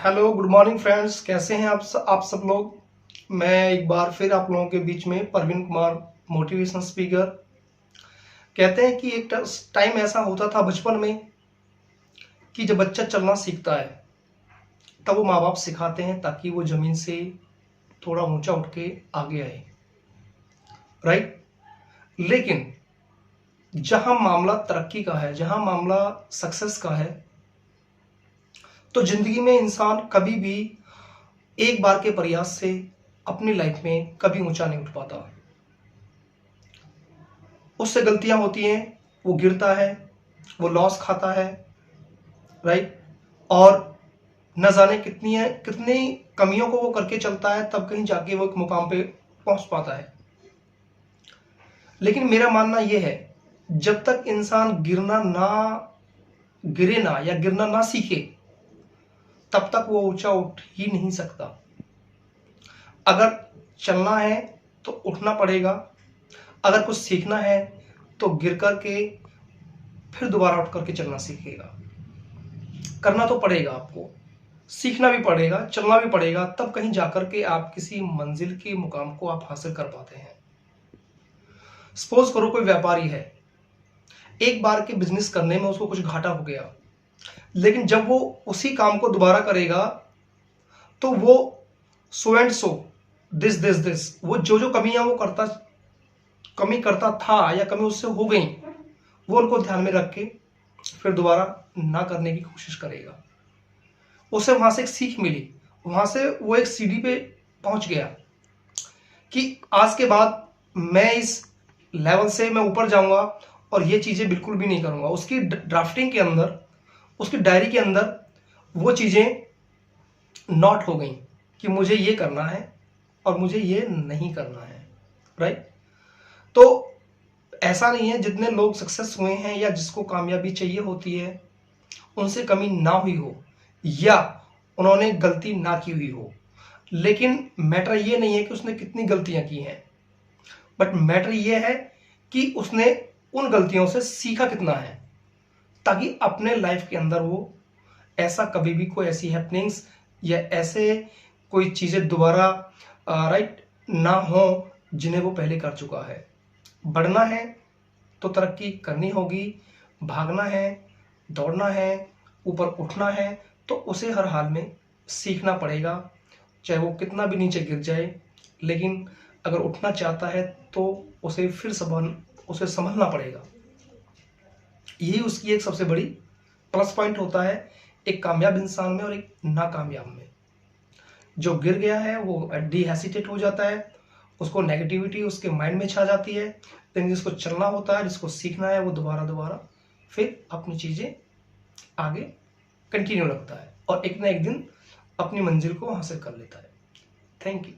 Hello good morning friends, कैसे हैं आप सब लोग। मैं एक बार फिर आप लोगों के बीच में प्रवीण कुमार, मोटिवेशनल स्पीकर। कहते हैं कि एक टाइम ऐसा होता था बचपन में कि जब बच्चा चलना सीखता है तब वो माँ बाप सिखाते हैं ताकि वो ज़मीन से थोड़ा ऊंचा उठ के आगे आए, राइट। लेकिन जहां मामला तरक्की का है, जहां मामला सक्सेस का है, तो जिंदगी में इंसान कभी भी एक बार के प्रयास से अपनी लाइफ में कभी ऊंचा नहीं उठ पाता। उससे गलतियां होती हैं, वो गिरता है, वो लॉस खाता है, राइट। और न जाने कितनी कमियों को वो करके चलता है, तब कहीं जाके वो एक मुकाम पे पहुंच पाता है। लेकिन मेरा मानना यह है, जब तक इंसान गिरे ना या गिरना ना सीखे, तब तक वो ऊंचा उठ ही नहीं सकता। अगर चलना है तो उठना पड़ेगा, अगर कुछ सीखना है तो गिर करके फिर दोबारा उठ करके चलना सीखेगा। करना तो पड़ेगा, आपको सीखना भी पड़ेगा, चलना भी पड़ेगा, तब कहीं जाकर के आप किसी मंजिल के मुकाम को आप हासिल कर पाते हैं। सपोज करो कोई व्यापारी है, एक बार के बिजनेस करने में उसको कुछ घाटा हो गया, लेकिन जब वो उसी काम को दोबारा करेगा तो वो सो एंड सो दिस वो जो कमियां वो कमी करता था या कमी उससे हो गई, वो उनको ध्यान में रख के फिर दोबारा ना करने की कोशिश करेगा। उसे वहां से एक सीख मिली, वहां से वो एक सीढ़ी पे पहुंच गया कि आज के बाद मैं इस लेवल से मैं ऊपर जाऊंगा और ये चीजें बिल्कुल भी नहीं करूंगा। उसकी ड्राफ्टिंग के अंदर, उसकी डायरी के अंदर वो चीजें नोट हो गई कि मुझे ये करना है और मुझे ये नहीं करना है, राइट। तो ऐसा नहीं है जितने लोग सक्सेस हुए हैं या जिसको कामयाबी चाहिए होती है उनसे कमी ना हुई हो या उन्होंने गलती ना की हुई हो, लेकिन मैटर ये नहीं है कि उसने कितनी गलतियां की हैं, बट मैटर ये है कि उसने उन गलतियों से सीखा कितना है, ताकि अपने लाइफ के अंदर वो ऐसा कभी भी कोई ऐसी हैपनिंग्स या ऐसे कोई चीजें दोबारा राइट ना हो जिन्हें वो पहले कर चुका है। बढ़ना है तो तरक्की करनी होगी, भागना है, दौड़ना है, ऊपर उठना है, तो उसे हर हाल में सीखना पड़ेगा, चाहे वो कितना भी नीचे गिर जाए। लेकिन अगर उठना चाहता है तो उसे फिर उसे संभलना पड़ेगा। यही उसकी एक सबसे बड़ी प्लस पॉइंट होता है एक कामयाब इंसान में और एक नाकामयाब में। जो गिर गया है वो डिहेसिटेट हो जाता है, उसको नेगेटिविटी उसके माइंड में छा जाती है, लेकिन जिसको चलना होता है, जिसको सीखना है, वो दोबारा दोबारा फिर अपनी चीजें आगे कंटिन्यू रखता है और एक ना एक दिन अपनी मंजिल को हासिल कर लेता है। Thank you.